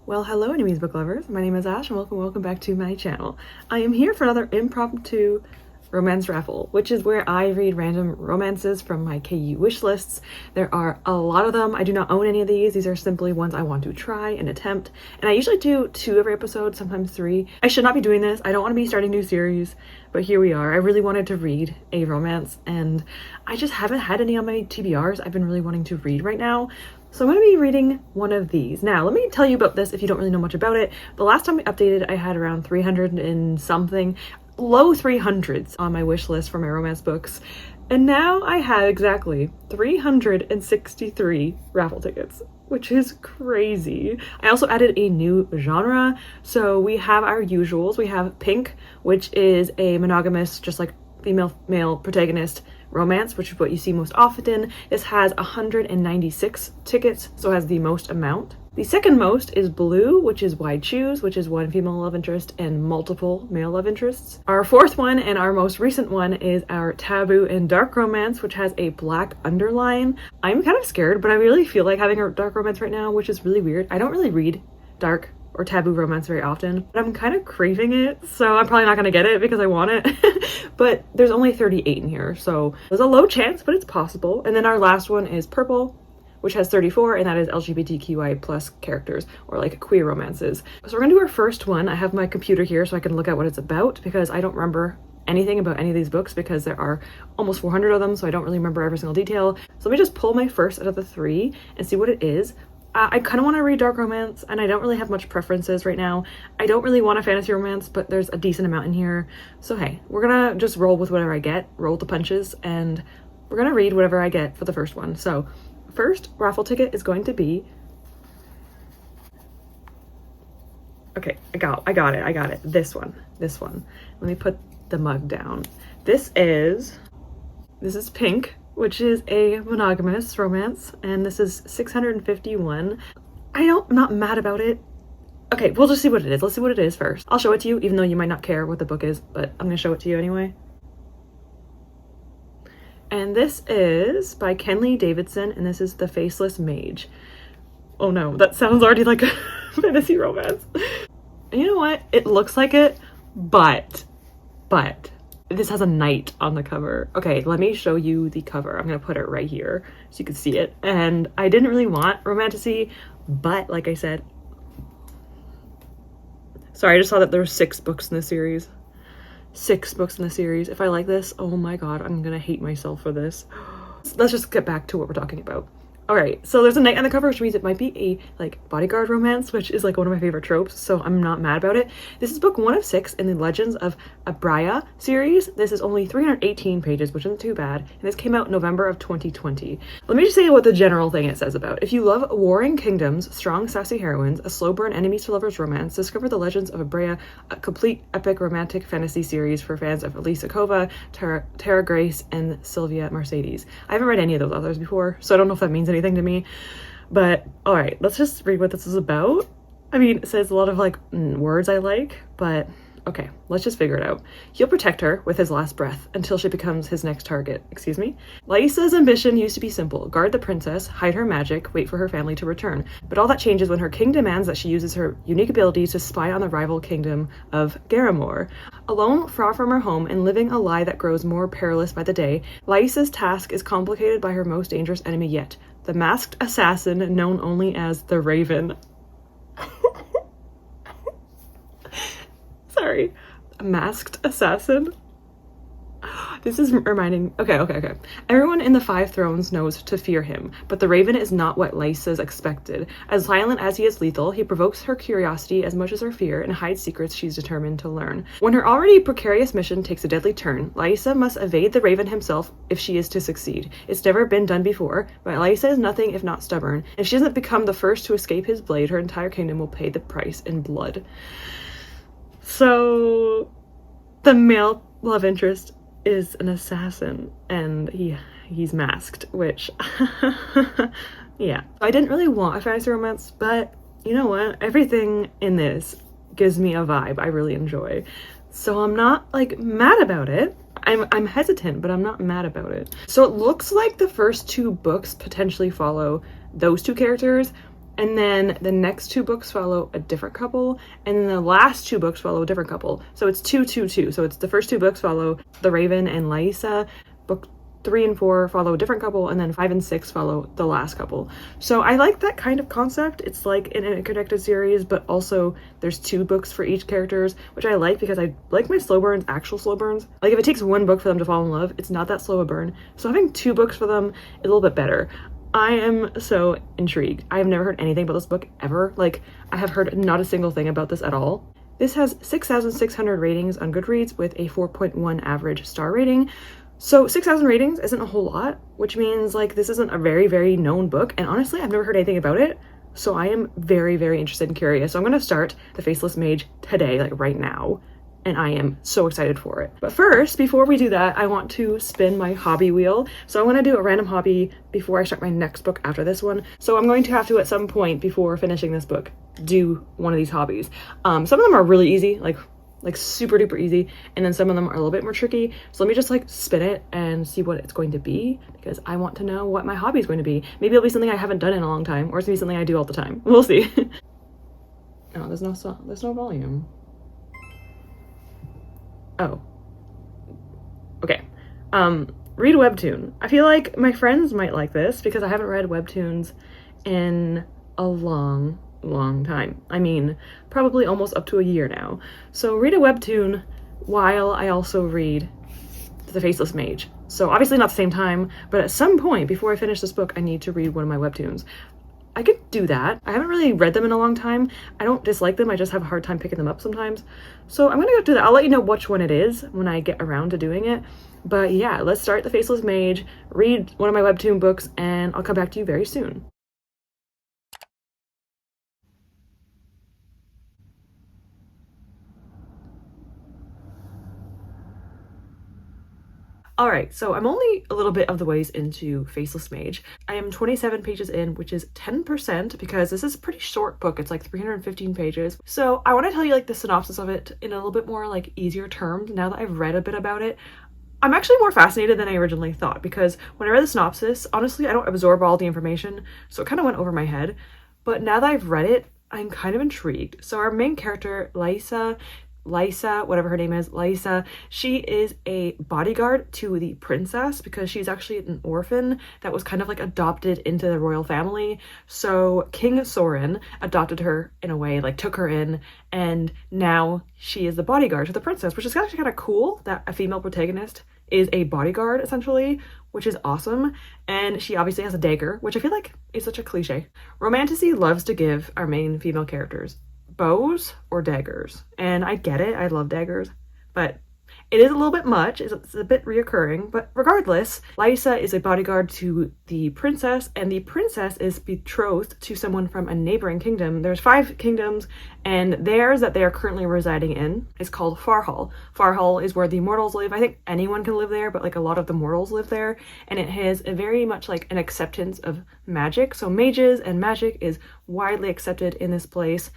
Well, hello enemies book lovers. My name is Ash and welcome back to my channel. I am here for another impromptu romance raffle, which is where I read random romances from my KU wishlists. There are a lot of them. I do not own any of these. These are simply ones I want to try and attempt. And I usually do 2 every episode, sometimes 3. I should not be doing this. I don't want to be starting new series, but here we are. I really wanted to read a romance and I just haven't had any on my TBRs. I've been really wanting to read right now. So I'm going to be reading one of these. Now, let me tell you about this if you don't really know much about it. The last time I updated, I had around 300 and something, low 300s on my wish list for my romance books. And now I have exactly 363 raffle tickets, which is crazy. I also added a new genre. So we have our usuals. We have Pink, which is a monogamous, just like female-male protagonist romance, which is what you see most often. This has 196 tickets, so it has the most amount. The second most is Blue, which is Wide Choose, which is 1 female love interest and multiple male love interests. Our fourth one and our most recent one is our Taboo and Dark Romance, which has a black underline. I'm kind of scared, but I really feel like having a dark romance right now, which is really weird. I don't really read dark or taboo romance very often, but I'm kind of craving it, so I'm probably not gonna get it because I want it. But there's only 38 in here, so there's a low chance, but it's possible. And then our last one is Purple, which has 34, and that is LGBTQI plus characters, or like queer romances. So we're gonna do our first one. I have my computer here so I can look at what it's about, because I don't remember anything about any of these books because there are almost 400 of them, so I don't really remember every single detail. So let me just pull my first out of the 3 and see what it is. I kind of want to read dark romance, and I don't really have much preferences right now. I don't really want a fantasy romance, but there's a decent amount in here. So hey, we're gonna just roll with whatever I get, roll the punches, and we're gonna read whatever I get for the first one. So first raffle ticket is going to be, okay, I got it. This one. Let me put the mug down. This is Pink, which is a monogamous romance, and this is 651. I'm not mad about it. Okay, we'll just see what it is. Let's see what it is first. I'll show it to you, even though you might not care what the book is, but I'm gonna show it to you anyway. And this is by Kenley Davidson, and this is The Faceless Mage. Oh no, that sounds already like a fantasy romance. And you know what? It looks like it, but this has a knight on the cover. Okay, let me show you the cover. I'm gonna put it right here so you can see it. And I didn't really want romantasy, but like I said, sorry, I just saw that there were 6 books in the series. 6 books in the series. If I like this, oh my god, I'm gonna hate myself for this. Let's just get back to what we're talking about. All right, so there's a knight on the cover, which means it might be a like bodyguard romance, which is like one of my favorite tropes, so I'm not mad about it. This is book 1 of 6 in the Legends of Abraya series. This is only 318 pages, which isn't too bad, and this came out in November of 2020. Let me just say what the general thing it says about. If you love warring kingdoms, strong sassy heroines, a slow burn enemies to lovers romance, discover the Legends of Abraya, a complete epic romantic fantasy series for fans of Elisa Kova, Tara Grace, and Sylvia Mercedes. I haven't read any of those authors before, so I don't know if that means anything to me, but all right, let's just read what this is about. I mean, it says a lot of like words I like, but okay, let's just figure it out. He'll protect her with his last breath until she becomes his next target. Excuse me? Laisa's ambition used to be simple: guard the princess, hide her magic, wait for her family to return. But all that changes when her king demands that she uses her unique abilities to spy on the rival kingdom of Garamore. Alone, far from her home, and living a lie that grows more perilous by the day, Laisa's task is complicated by her most dangerous enemy yet, the masked assassin known only as the Raven. Sorry, a masked assassin. This is reminding, okay. Everyone in the 5 Thrones knows to fear him, but the Raven is not what Lysa's expected. As violent as he is lethal, he provokes her curiosity as much as her fear and hides secrets she's determined to learn. When her already precarious mission takes a deadly turn, Lysa must evade the Raven himself if she is to succeed. It's never been done before, but Lysa is nothing if not stubborn. If she doesn't become the first to escape his blade, her entire kingdom will pay the price in blood. So, the male love interest is an assassin, and he's masked, which yeah. I didn't really want a fantasy romance, but you know what? Everything in this gives me a vibe I really enjoy. So I'm not like mad about it. I'm hesitant, but I'm not mad about it. So it looks like the first 2 books potentially follow those 2 characters, and then the next 2 books follow a different couple, and then the last 2 books follow a different couple. So it's 2, 2, 2. So it's the first 2 books follow the Raven and Lysa. Book 3 and 4 follow a different couple, and then 5 and 6 follow the last couple. So I like that kind of concept. It's like an interconnected series, but also there's 2 books for each characters, which I like because I like my slow burns, actual slow burns. Like if it takes 1 book for them to fall in love, it's not that slow a burn. So having 2 books for them is a little bit better. I am so intrigued. I have never heard anything about this book ever. Like, I have heard not a single thing about this at all. This has 6,600 ratings on Goodreads with a 4.1 average star rating. So 6,000 ratings isn't a whole lot, which means like this isn't a very, very known book. And honestly, I've never heard anything about it. So I am very, very interested and curious. So I'm going to start The Faceless Mage today, like right now. And I am so excited for it. But first, before we do that, I want to spin my hobby wheel. So I want to do a random hobby before I start my next book after this one. So I'm going to have to, at some point before finishing this book, do one of these hobbies. Some of them are really easy, like super duper easy. And then some of them are a little bit more tricky. So let me just like spin it and see what it's going to be, because I want to know what my hobby is going to be. Maybe it'll be something I haven't done in a long time, or it's gonna be something I do all the time. We'll see. Oh, there's no volume. Oh. Okay. Read Webtoon. I feel like my friends might like this because I haven't read Webtoons in a long time. I mean, probably almost up to a year now. So read a Webtoon while I also read The Faceless Mage. So obviously not at the same time, but at some point before I finish this book, I need to read one of my Webtoons. I could do that. I haven't really read them in a long time. I don't dislike them, I just have a hard time picking them up sometimes. So I'm gonna go do that. I'll let you know which one it is when I get around to doing it. But yeah, let's start The Faceless Mage, read one of my Webtoon books, and I'll come back to you very soon. Alright, so I'm only a little bit of the ways into Faceless Mage. I am 27 pages in, which is 10% because this is a pretty short book. It's like 315 pages. So I want to tell you like the synopsis of it in a little bit more like easier terms now that I've read a bit about it. I'm actually more fascinated than I originally thought because when I read the synopsis, honestly, I don't absorb all the information, so it kind of went over my head. But now that I've read it, I'm kind of intrigued. So our main character, Lysa, whatever her name is, Lysa, she is a bodyguard to the princess because she's actually an orphan that was kind of like adopted into the royal family. So King Soren adopted her in a way, like took her in, and now she is the bodyguard to the princess, which is actually kind of cool that a female protagonist is a bodyguard essentially, which is awesome. And she obviously has a dagger, which I feel like is such a cliche. Romantasy loves to give our main female characters bows or daggers, and I get it, I love daggers, but it is a little bit much, it's a bit reoccurring. But regardless, Lysa is a bodyguard to the princess, and the princess is betrothed to someone from a neighboring kingdom. There's 5 kingdoms, and theirs that they are currently residing in is called Farhall. Farhall is where the mortals live. I think anyone can live there, but like a lot of the mortals live there, and it has a very much like an acceptance of magic. So mages and magic is widely accepted in this place.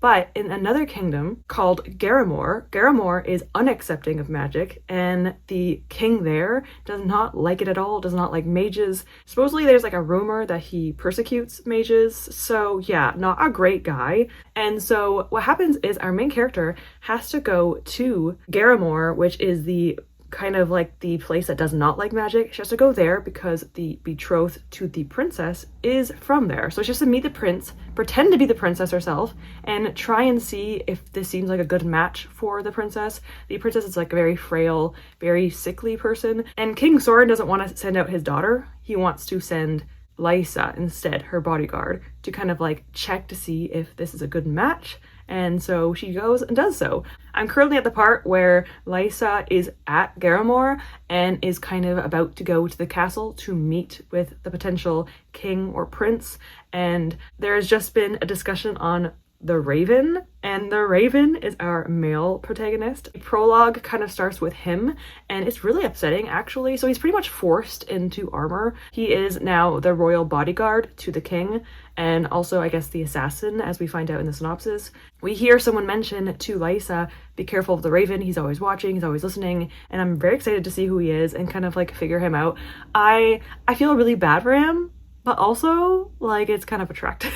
But in another kingdom called Garamore is unaccepting of magic, and the king there does not like it at all, does not like mages. Supposedly there's like a rumor that he persecutes mages, so yeah, not a great guy. And so what happens is our main character has to go to Garamore, which is the kind of like the place that does not like magic. She has to go there because the betrothed to the princess is from there. So she has to meet the prince, pretend to be the princess herself, and try and see if this seems like a good match for the princess. The princess is like a very frail, very sickly person, and King Soren doesn't want to send out his daughter. He wants to send Lysa instead, her bodyguard, to kind of like check to see if this is a good match. And so she goes and does so. I'm currently at the part where Lysa is at Garamore and is kind of about to go to the castle to meet with the potential king or prince. And there has just been a discussion on the Raven, and the Raven is our male protagonist. The prologue kind of starts with him, and it's really upsetting actually. So he's pretty much forced into armor. He is now the royal bodyguard to the king, and also I guess the assassin, as we find out in the synopsis. We hear someone mention to Lysa, be careful of the Raven, he's always watching, he's always listening, and I'm very excited to see who he is and kind of like figure him out. I feel really bad for him, but also like it's kind of attractive.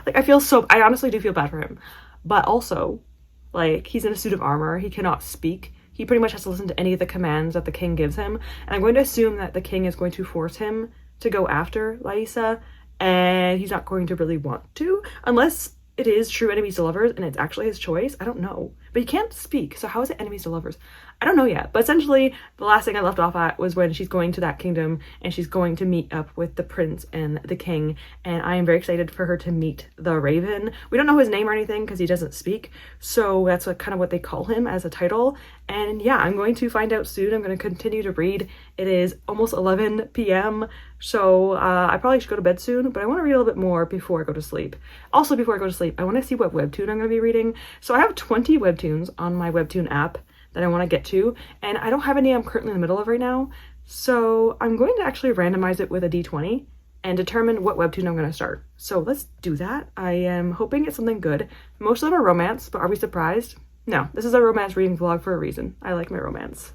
Like, I honestly do feel bad for him. But also, like, he's in a suit of armor. He cannot speak. He pretty much has to listen to any of the commands that the king gives him. And I'm going to assume that the king is going to force him to go after Lysa, and he's not going to really want to, unless it is true enemies to lovers and it's actually his choice. I don't know. But he can't speak, so how is it enemies to lovers? I don't know yet. But essentially, the last thing I left off at was when she's going to that kingdom and she's going to meet up with the prince and the king. And I am very excited for her to meet the Raven. We don't know his name or anything because he doesn't speak. So that's kind of what they call him as a title. And yeah, I'm going to find out soon. I'm going to continue to read. It is almost 11 p.m. So I probably should go to bed soon, but I want to read a little bit more before I go to sleep. Also, before I go to sleep, I want to see what webtoon I'm going to be reading. So I have 20 webtoons on my webtoon app that I want to get to, and I don't have any I'm currently in the middle of right now. So I'm going to actually randomize it with a d20 and determine what webtoon I'm going to start. So let's do that. I am hoping it's something good. Most of them are romance, but are we surprised? No, this is a romance reading vlog for a reason. I like my romance.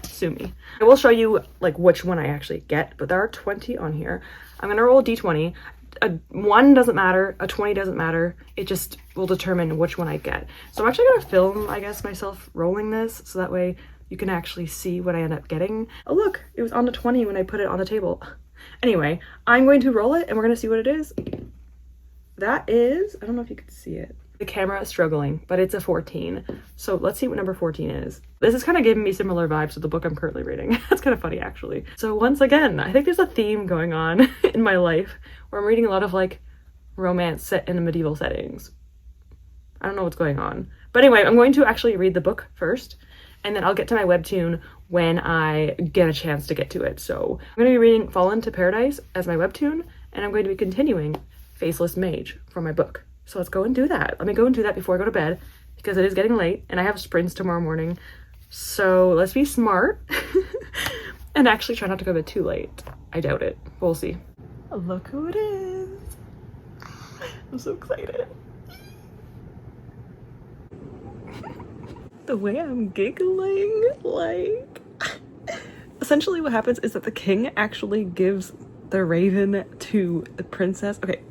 Sue me. I will show you like which one I actually get, but there are 20 on here. I'm gonna roll a d20. A 1 doesn't matter, a 20 doesn't matter. It just will determine which one I get. So I'm actually gonna film, I guess, myself rolling this, so that way you can actually see what I end up getting. Oh look, it was on the 20 when I put it on the table. Anyway, I'm going to roll it and we're gonna see what it is. That is, I don't know if you can see it. The camera is struggling, but it's a 14. So let's see what number 14 is. This is kind of giving me similar vibes to the book I'm currently reading. That's kind of funny, actually. So once again, I think there's a theme going on in my life where I'm reading a lot of like romance set in the medieval settings. I don't know what's going on. But anyway, I'm going to actually read the book first, and then I'll get to my webtoon when I get a chance to get to it. So I'm going to be reading Fallen to Paradise as my webtoon, and I'm going to be continuing Faceless Mage from my book. So let's go and do that. Let me go and do that before I go to bed because it is getting late and I have sprints tomorrow morning. So let's be smart and actually try not to go to bed too late. I doubt it. We'll see. Look who it is. I'm so excited. The way I'm giggling, like... Essentially what happens is that the king actually gives the raven to the princess. Okay.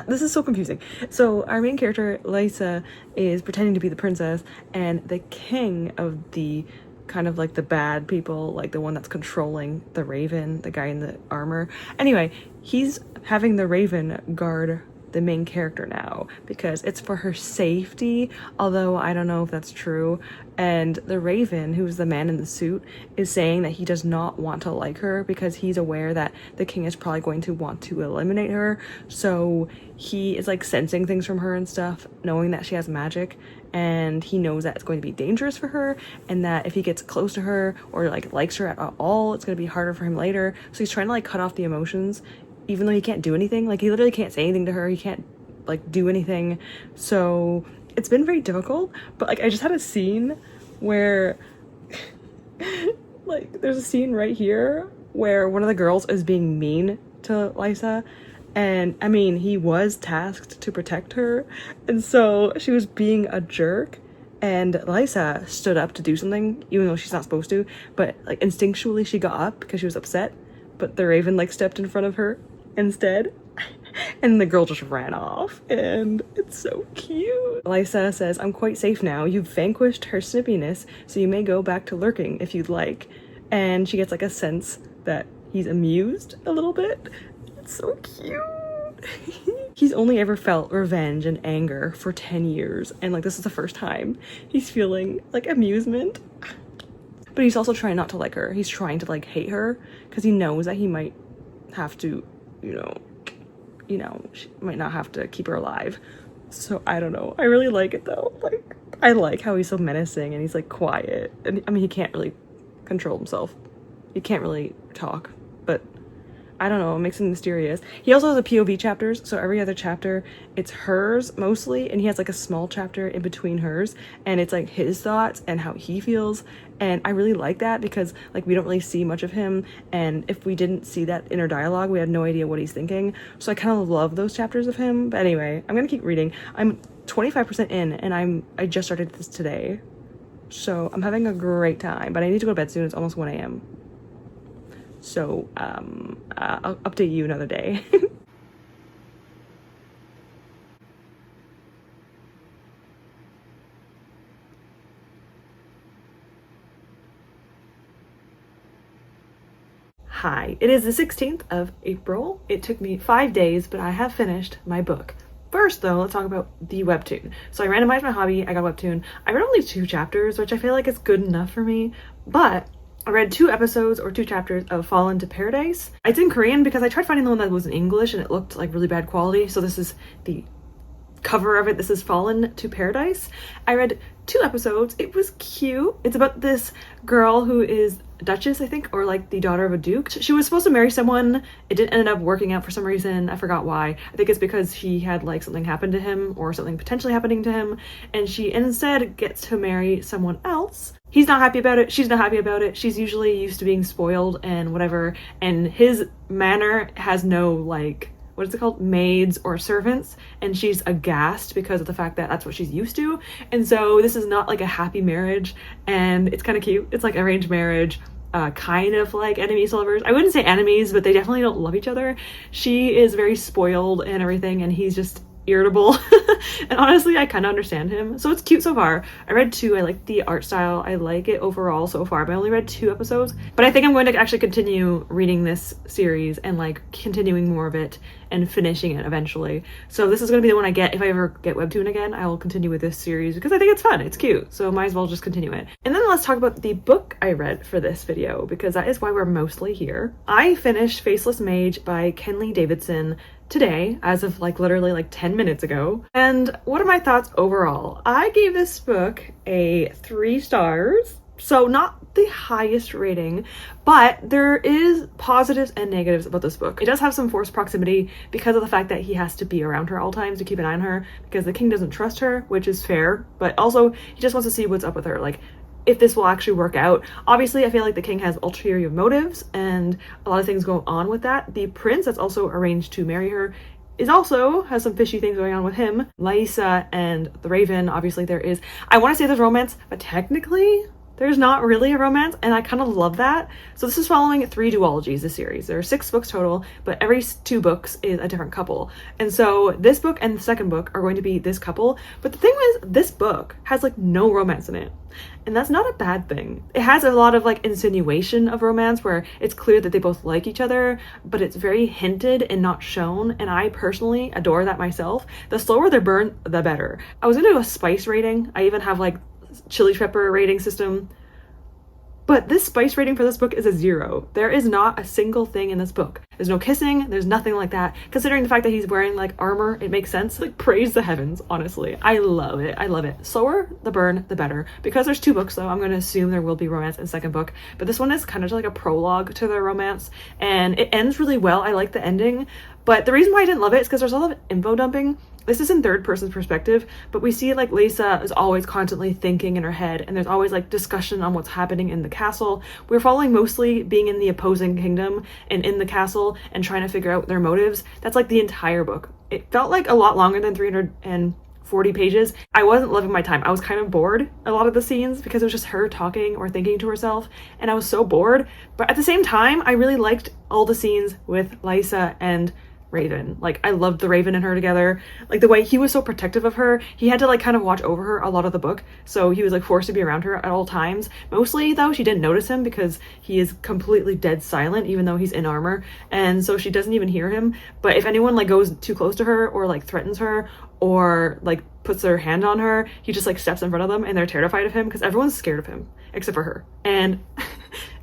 This is so confusing. So our main character, Lysa, is pretending to be the princess, and the king of the kind of like the bad people, like the one that's controlling the raven, the guy in the armor. Anyway, he's having the raven guard the main character now because it's for her safety, although I don't know if that's true. And the raven, who's the man in the suit, is saying that he does not want to like her because he's aware that the king is probably going to want to eliminate her. So he is like sensing things from her and stuff, knowing that she has magic, and he knows that it's going to be dangerous for her, and that if he gets close to her or like likes her at all, it's going to be harder for him later. So he's trying to like cut off the emotions, even though he can't do anything. Like, he literally can't say anything to her. He can't, like, do anything. So it's been very difficult. But, like, I just had a scene where, like, there's a scene right here where one of the girls is being mean to Lysa. And, I mean, he was tasked to protect her. And so she was being a jerk. And Lysa stood up to do something, even though she's not supposed to. But, like, instinctually she got up because she was upset. But the raven, like, stepped in front of her instead, and the girl just ran off, and it's so cute. Lysa says, "I'm quite safe now. You've vanquished her snippiness, so you may go back to lurking if you'd like." And she gets like a sense that he's amused a little bit. It's so cute. He's only ever felt revenge and anger for 10 years, and like this is the first time he's feeling like amusement. But he's also trying not to like her. He's trying to like hate her because he knows that he might have to, you know, she might not have to keep her alive. So I don't know. I really like it though. Like, I like how he's so menacing and he's like quiet. And I mean, he can't really control himself. He can't really talk, but I don't know, it makes him mysterious. He also has a POV chapters, so every other chapter, it's hers mostly, and he has like a small chapter in between hers, and it's like his thoughts and how he feels, and I really like that because like we don't really see much of him, and if we didn't see that inner dialogue, we had no idea what he's thinking, so I kind of love those chapters of him. But anyway, I'm gonna keep reading. I'm 25% in, and I just started this today, so I'm having a great time, but I need to go to bed soon. It's almost 1 a.m. So I'll update you another day. Hi, it is the 16th of April. It took me 5 days, but I have finished my book. First though, let's talk about the webtoon. So I randomized my hobby, I got a webtoon. I read only 2 chapters, which I feel like is good enough for me, but I read 2 episodes or 2 chapters of Fallen to Paradise. It's in Korean because I tried finding the one that was in English and it looked like really bad quality, so this is the cover of it. This is Fallen to Paradise. I read 2 episodes. It was cute. It's about this girl who is Duchess, I think, or like the daughter of a duke. She was supposed to marry someone. It didn't end up working out for some reason. I forgot why. I think it's because he had like something happen to him or something potentially happening to him, and she instead gets to marry someone else. He's not happy about it. She's not happy about it. She's usually used to being spoiled and whatever, and his manor has no like, what is it called, maids or servants, and she's aghast because of the fact that that's what she's used to. And so this is not like a happy marriage, and it's kind of cute. It's like arranged marriage, kind of like enemies to lovers. I wouldn't say enemies, but they definitely don't love each other. She is very spoiled and everything, and he's just irritable. And honestly, I kind of understand him. So it's cute so far. I read 2. I like the art style. I like it overall so far, but I only read 2 episodes. But I think I'm going to actually continue reading this series and like continuing more of it and finishing it eventually. So this is going to be the one I get if I ever get Webtoon again. I will continue with this series because I think it's fun. It's cute. So might as well just continue it. And then let's talk about the book I read for this video because that is why we're mostly here. I finished Faceless Mage by Kenley Davidson today, as of like literally like 10 minutes ago. And what are my thoughts overall? I gave this book a 3 stars. So not the highest rating, but there is positives and negatives about this book. It does have some forced proximity because of the fact that he has to be around her all times to keep an eye on her because the king doesn't trust her, which is fair, but also he just wants to see what's up with her. Like, if this will actually work out. Obviously, I feel like the king has ulterior motives and a lot of things go on with that. The prince that's also arranged to marry her has some fishy things going on with him. Lysa and the Raven, obviously there is, I want to say there's romance, but technically there's not really a romance, and I kind of love that. So this is following 3 duologies, this series. There are 6 books total, but every 2 books is a different couple. And so this book and the second book are going to be this couple. But the thing is, this book has like no romance in it. And that's not a bad thing. It has a lot of like insinuation of romance where it's clear that they both like each other, but it's very hinted and not shown. And I personally adore that myself. The slower the burn, the better. I was gonna do a spice rating. I even have like chili pepper rating system, but this spice rating for this book is a 0. There is not a single thing in this book. There's no kissing, there's nothing like that. Considering the fact that he's wearing like armor, it makes sense. Like, praise the heavens, honestly. I love it. I love it. Slower the burn, the better. Because there's 2 books though, I'm going to assume there will be romance in the second book, but this one is kind of like a prologue to their romance, and it ends really well. I like the ending, but the reason why I didn't love it is because there's a lot of info dumping. This is in third person perspective, but we see like Lysa is always constantly thinking in her head, and there's always like discussion on what's happening in the castle. We're following mostly being in the opposing kingdom and in the castle and trying to figure out their motives. That's like the entire book. It felt like a lot longer than 340 pages. I wasn't loving my time. I was kind of bored a lot of the scenes because it was just her talking or thinking to herself, and I was so bored. But at the same time, I really liked all the scenes with Lysa and Raven. Like, I loved the Raven and her together. Like, the way he was so protective of her. He had to like kind of watch over her a lot of the book, so he was like forced to be around her at all times. Mostly though, she didn't notice him because he is completely dead silent even though he's in armor, and so she doesn't even hear him. But if anyone like goes too close to her or like threatens her or like puts their hand on her, he just like steps in front of them and they're terrified of him because everyone's scared of him except for her. And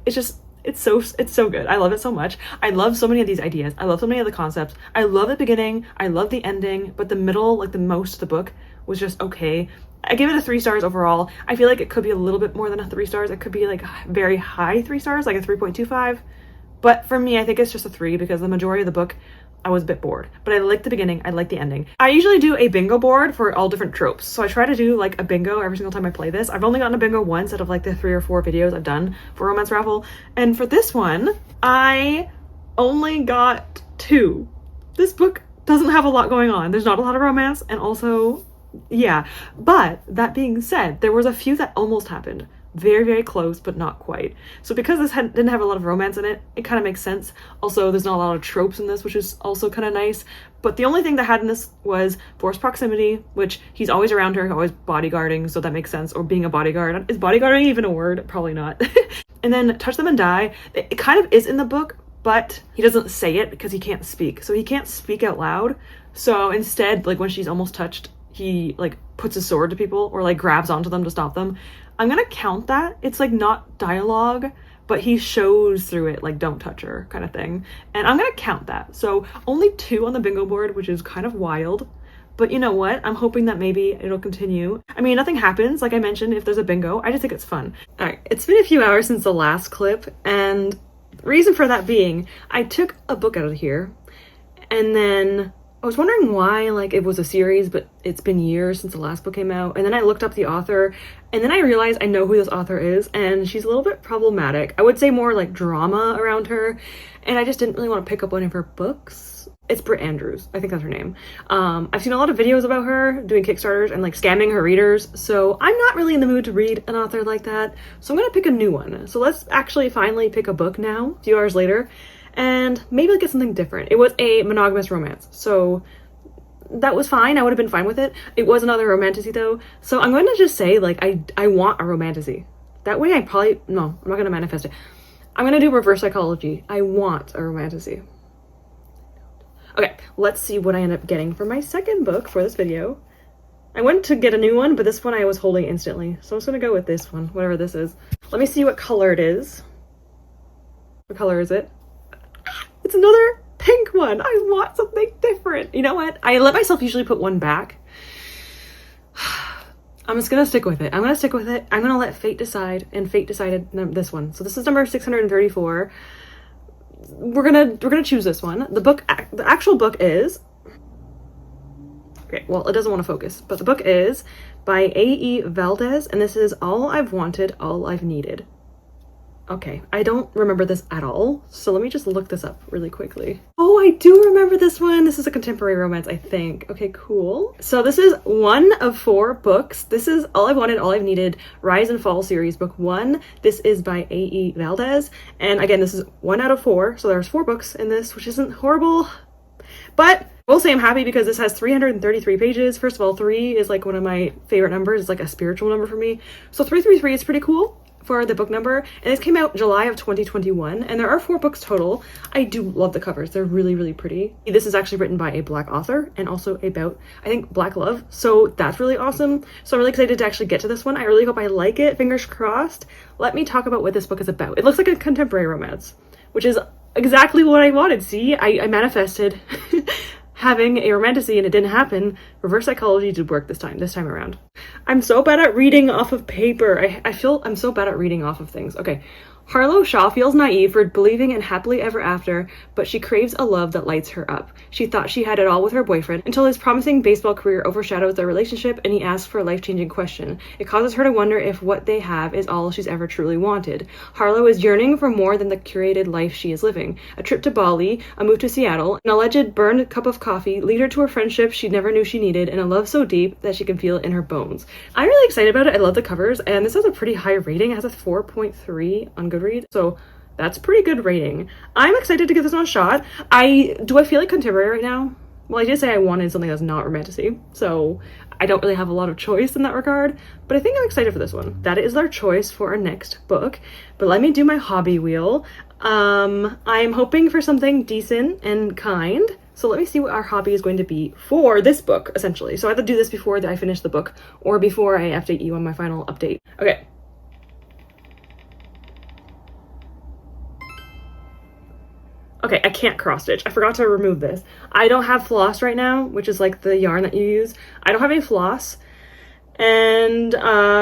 it's so good. I love it so much. I love so many of these ideas. I love so many of the concepts. I love the beginning. I love the ending, but the middle, like the most of the book, was just okay. I give it a 3 stars overall. I feel like it could be a little bit more than a 3 stars. It could be like very high 3 stars, like a 3.25. But for me, I think it's just a 3 because the majority of the book, I was a bit bored, but I liked the beginning. I liked the ending. I usually do a bingo board for all different tropes. So I try to do like a bingo every single time I play this. I've only gotten a bingo once out of like the 3 or 4 videos I've done for Romance Raffle. And for this one, I only got 2. This book doesn't have a lot going on. There's not a lot of romance, and also, yeah. But that being said, there was a few that almost happened. Very, very close, but not quite. So because this didn't have a lot of romance in it, it kind of makes sense. Also, there's not a lot of tropes in this, which is also kind of nice. But the only thing that had in this was forced proximity, which he's always around her, always bodyguarding, so that makes sense. Or being a bodyguard. Is bodyguarding even a word? Probably not. And then touch them and die. It kind of is in the book, but he doesn't say it because he can't speak. So he can't speak out loud. So instead, like when she's almost touched, he like puts his sword to people or like grabs onto them to stop them. I'm gonna count that. It's like not dialogue, but he shows through it like don't touch her kind of thing. And I'm gonna count that. So only 2 on the bingo board, which is kind of wild. But you know what? I'm hoping that maybe it'll continue. I mean, nothing happens, like I mentioned, if there's a bingo. I just think it's fun. All right, it's been a few hours since the last clip, and the reason for that being, I took a book out of here, and then I was wondering why, like, it was a series, but it's been years since the last book came out, and then I looked up the author, and then I realized I know who this author is, and she's a little bit problematic. I would say more, like, drama around her, and I just didn't really want to pick up one of her books. It's Britt Andrews. I think that's her name. I've seen a lot of videos about her doing Kickstarters and like scamming her readers. So I'm not really in the mood to read an author like that. So I'm going to pick a new one. So let's actually finally pick a book now, a few hours later, and maybe I'll get something different. It was a monogamous romance. So that was fine. I would have been fine with it. It was another romantasy though. So I'm going to just say like, I want a romantasy. That way no, I'm not going to manifest it. I'm going to do reverse psychology. I want a romantasy. Okay, let's see what I end up getting for my second book for this video. I went to get a new one, but this one I was holding instantly. So I'm just gonna go with this one, whatever this is. Let me see what color it is. What color is it? It's another pink one. I want something different. You know what? I let myself usually put one back. I'm just gonna stick with it. I'm gonna let fate decide, and fate decided this one. So this is number 634. We're gonna choose this one. The actual book is, okay, well, it doesn't want to focus, but the book is by A.E. Valdez, and this is All I've Wanted, All I've Needed. Okay, I don't remember this at all, so let me just look this up really quickly. Oh, I do remember this one. This is a contemporary romance, I think. Okay, cool. So this is 1 of 4 books. This is All I've Wanted, All I've Needed, Rise and Fall series, book 1. This is by A.E. Valdez. And again, this is 1 out of 4, so there's 4 books in this, which isn't horrible. But I will say I'm happy because this has 333 pages. First of all, 3 is like one of my favorite numbers. It's like a spiritual number for me. So 333 is pretty cool for the book number, and this came out July of 2021, and there are 4 books total. I do love the covers. They're really, really pretty. This is actually written by a Black author and also about, I think, Black love, so that's really awesome. So I'm really excited to actually get to this one. I really hope I like it. Fingers crossed. Let me talk about what this book is about. It looks like a contemporary romance, which is exactly what I wanted. See, I manifested having a romantasy and it didn't happen. Reverse psychology did work this time around. I'm so bad at reading off of paper. I feel I'm so bad at reading off of things. Okay. Harlow Shaw feels naive for believing in happily ever after, but she craves a love that lights her up. She thought she had it all with her boyfriend until his promising baseball career overshadows their relationship and he asks for a life-changing question. It causes her to wonder if what they have is all she's ever truly wanted. Harlow is yearning for more than the curated life she is living. A trip to Bali, a move to Seattle, an alleged burned cup of coffee lead her to a friendship she never knew she needed and a love so deep that she can feel it in her bones. I'm really excited about it. I love the covers, and this has a pretty high rating. It has a 4.3 on Goodreads, so that's pretty good rating. I'm excited to give this one a shot. Do I feel like contemporary right now? Well, I did say I wanted something that's not romantasy, so I don't really have a lot of choice in that regard, but I think I'm excited for this one. That is our choice for our next book, but let me do my hobby wheel. I'm hoping for something decent and kind, so let me see what our hobby is going to be for this book, essentially. So I have to do this before I finish the book, or before I update you on my final update. Okay. Okay, I can't cross stitch. I forgot to remove this. I don't have floss right now, which is like the yarn that you use. I don't have any floss, and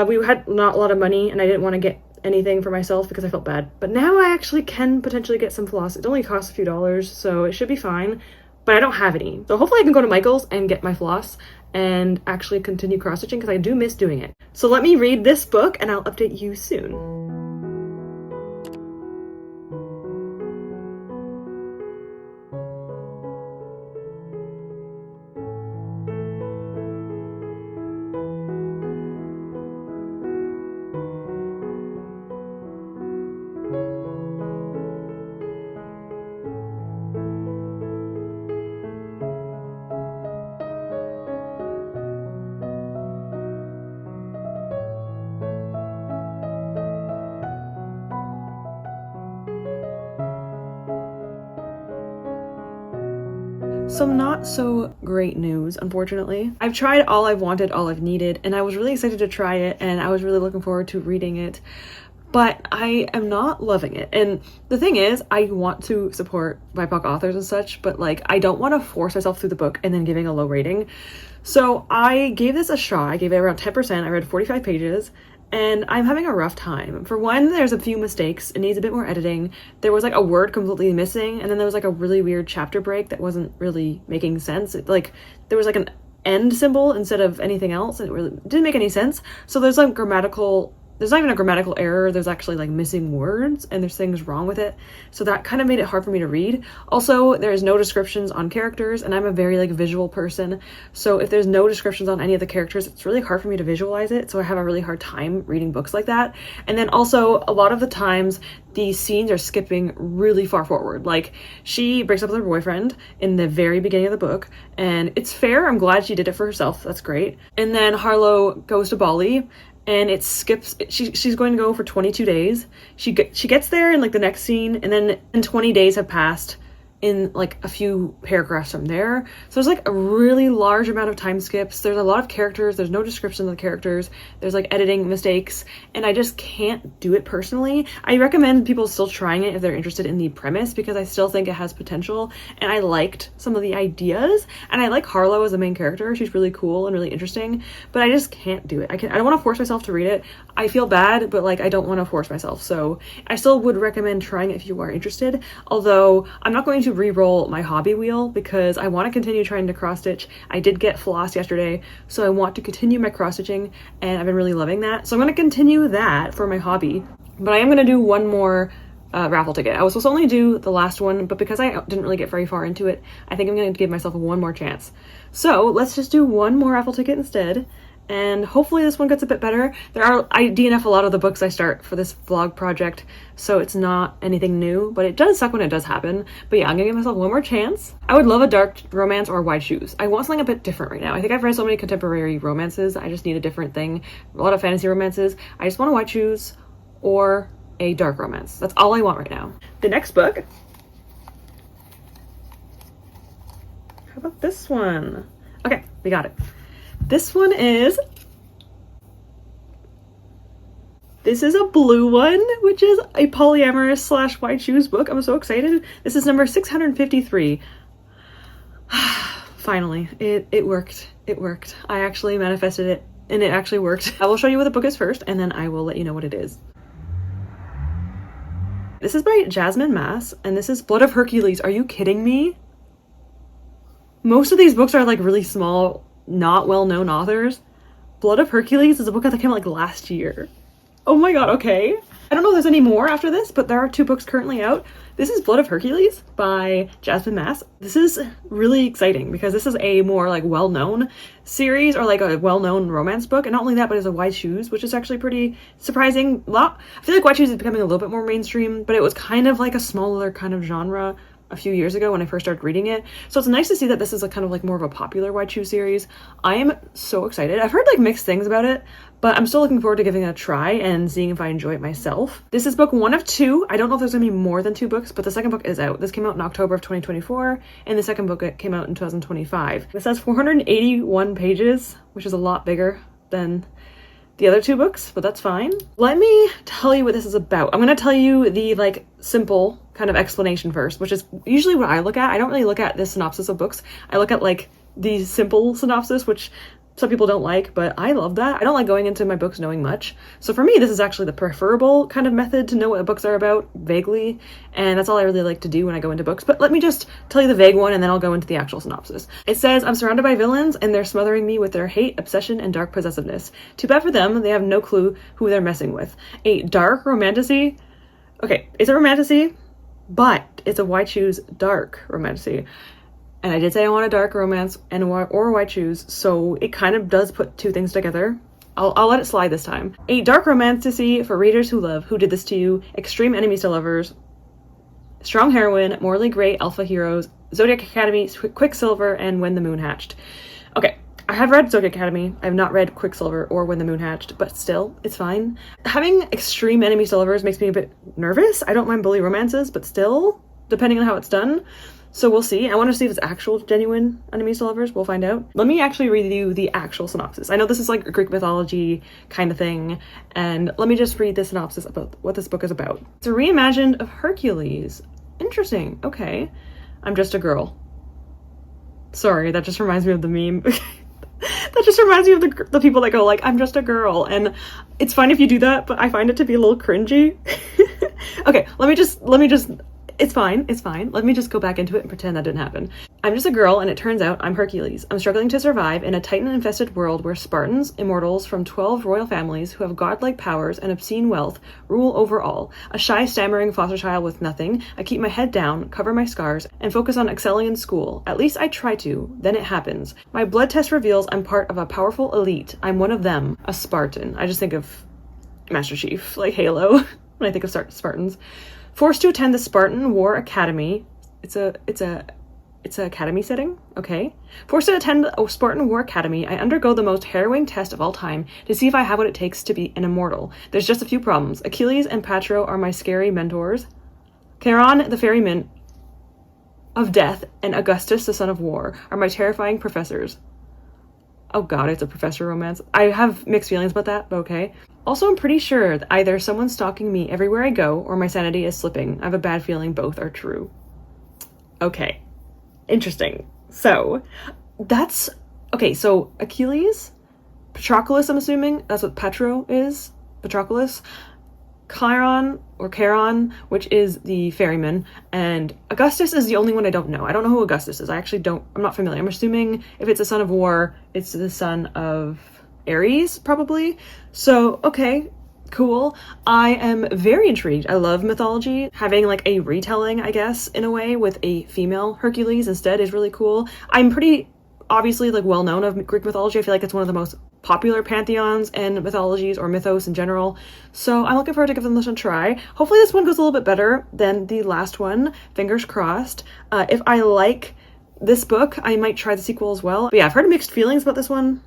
we had not a lot of money, and I didn't want to get anything for myself because I felt bad. But now I actually can potentially get some floss. It only costs a few dollars, so it should be fine, but I don't have any. So hopefully I can go to Michael's and get my floss and actually continue cross stitching because I do miss doing it. So let me read this book and I'll update you soon. Some not so great news, unfortunately. I've tried all I've wanted, all I've needed, and I was really excited to try it, and I was really looking forward to reading it, but I am not loving it. And the thing is, I want to support BIPOC authors and such, but like, I don't want to force myself through the book and then giving a low rating. So I gave this a shot. I gave it around 10%. I read 45 pages. And I'm having a rough time. For one, there's a few mistakes. It needs a bit more editing. There was like a word completely missing, and then there was like a really weird chapter break that wasn't really making sense. Like there was like an end symbol instead of anything else, and it really didn't make any sense. So there's like there's not even a grammatical error, there's actually like missing words and there's things wrong with it. So that kind of made it hard for me to read. Also, there's no descriptions on characters, and I'm a very like visual person. So if there's no descriptions on any of the characters, it's really hard for me to visualize it. So I have a really hard time reading books like that. And then also a lot of the times these scenes are skipping really far forward. Like she breaks up with her boyfriend in the very beginning of the book, and it's fair. I'm glad she did it for herself. That's great. And then Harlow goes to Bali, and it skips. She's going to go for 22 days. She gets there in like the next scene, and then 20 days have passed in like a few paragraphs from there. So there's like a really large amount of time skips. There's a lot of characters. There's no description of the characters. There's like editing mistakes, and I just can't do it personally. I recommend people still trying it if they're interested in the premise, because I still think it has potential, and I liked some of the ideas, and I like Harlow as the main character. She's really cool and really interesting, but I just can't do it. I don't want to force myself to read it. I feel bad, but like I don't want to force myself. So I still would recommend trying it if you are interested, although I'm not going to re-roll my hobby wheel because I want to continue trying to cross stitch. I did get floss yesterday, so I want to continue my cross stitching, and I've been really loving that. So I'm going to continue that for my hobby, but I am going to do one more raffle ticket. I was supposed to only do the last one, but because I didn't really get very far into it, I think I'm going to give myself one more chance. So let's just do one more raffle ticket instead, and hopefully this one gets a bit better. I DNF a lot of the books I start for this vlog project, so it's not anything new, but it does suck when it does happen. But yeah, I'm gonna give myself one more chance. I would love a dark romance or Wide Shoes. I want something a bit different right now. I think I've read so many contemporary romances, I just need a different thing. A lot of fantasy romances. I just want a Wide Shoes or a dark romance. That's all I want right now. The next book. How about this one? Okay, we got it. This one is a blue one, which is a polyamorous / White Shoes book. I'm so excited. This is number 653. Finally, it worked. It worked. I actually manifested it, and it actually worked. I will show you what the book is first, and then I will let you know what it is. This is by Jasmine Mass, and this is Blood of Hercules. Are you kidding me? Most of these books are like really small, not well-known authors. Blood of Hercules is a book that came out like last year. Oh my god, okay. I don't know if there's any more after this, but there are 2 books currently out. This is Blood of Hercules by Jasmine Mass. This is really exciting because this is a more like well-known series, or like a well-known romance book. And not only that, but it's a White Shoes, which is actually pretty surprising. I feel like White Shoes is becoming a little bit more mainstream, but it was kind of like a smaller kind of genre a few years ago when I first started reading it. So it's nice to see that this is a kind of like more of a popular White Shoe series. I am so excited. I've heard like mixed things about it, but I'm still looking forward to giving it a try and seeing if I enjoy it myself. This is book 1 of 2. I don't know if there's gonna be more than 2 books, but the second book is out. This came out in October of 2024, and the second book came out in 2025. This has 481 pages, which is a lot bigger than the other 2 books, but that's fine. Let me tell you what this is about. I'm gonna tell you the like simple kind of explanation first, which is usually what I look at. I don't really look at the synopsis of books. I look at like the simple synopsis, which some people don't like, but I love that. I don't like going into my books knowing much. So for me, this is actually the preferable kind of method to know what the books are about vaguely, and that's all I really like to do when I go into books. But let me just tell you the vague one, and then I'll go into the actual synopsis. It says, I'm surrounded by villains, and they're smothering me with their hate, obsession, and dark possessiveness. Too bad for them, they have no clue who they're messing with. A dark romantasy? Okay, it's a romantasy, but it's a White Shoes dark romantasy. And I did say I want a dark romance or White Shoes, so it kind of does put 2 things together. I'll let it slide this time. A dark romantasy for readers who love Who Did This to You, extreme enemies to lovers, strong heroine, morally great alpha heroes, Zodiac Academy, Quicksilver, and When the Moon Hatched. Okay, I have read Zodiac Academy. I have not read Quicksilver or When the Moon Hatched, but still, it's fine. Having extreme enemies to lovers makes me a bit nervous. I don't mind bully romances, but still, depending on how it's done. So we'll see. I want to see if it's actual genuine enemies to lovers. We'll find out. Let me actually read you the actual synopsis. I know this is like a Greek mythology kind of thing, and let me just read the synopsis about what this book is about. It's a reimagined of Hercules. Interesting. Okay. I'm just a girl. Sorry, that just reminds me of the meme. That just reminds me of the people that go like, I'm just a girl. And it's fine if you do that, but I find it to be a little cringy. Okay, let me just it's fine. Let me just go back into it and pretend that didn't happen. I'm just a girl, and it turns out I'm Hercules. I'm struggling to survive in a Titan-infested world where Spartans, immortals from 12 royal families who have godlike powers and obscene wealth, rule over all. A shy, stammering foster child with nothing, I keep my head down, cover my scars, and focus on excelling in school. At least I try to. Then it happens. My blood test reveals I'm part of a powerful elite. I'm one of them, a Spartan. I just think of Master Chief, like Halo, when I think of Spartans. Forced to attend the Spartan War Academy. It's a academy setting, okay? Forced to attend a Spartan War Academy, I undergo the most harrowing test of all time to see if I have what it takes to be an immortal. There's just a few problems. Achilles and Patro are my scary mentors. Charon, the ferryman of death, and Augustus, the son of war, are my terrifying professors. Oh god, it's a professor romance. I have mixed feelings about that, but okay. Also, I'm pretty sure that either someone's stalking me everywhere I go or my sanity is slipping. I have a bad feeling both are true. Okay. Interesting. So, that's... Okay, so Achilles, Patroclus, I'm assuming, that's what Petro is, Patroclus, Chiron, or Charon, which is the ferryman, and Augustus is the only one I don't know. I don't know who Augustus is. I'm not familiar. I'm assuming if it's a son of war, it's the son of Ares, probably. So, okay, cool. I am very intrigued. I love mythology. Having like a retelling, I guess, in a way, with a female Hercules instead is really cool. I'm pretty obviously like well known of Greek mythology. I feel like it's one of the most popular pantheons and mythologies, or mythos in general. So I'm looking forward to giving this a try. Hopefully this one goes a little bit better than the last one. Fingers crossed. If I like this book, I might try the sequel as well. But yeah, I've heard mixed feelings about this one.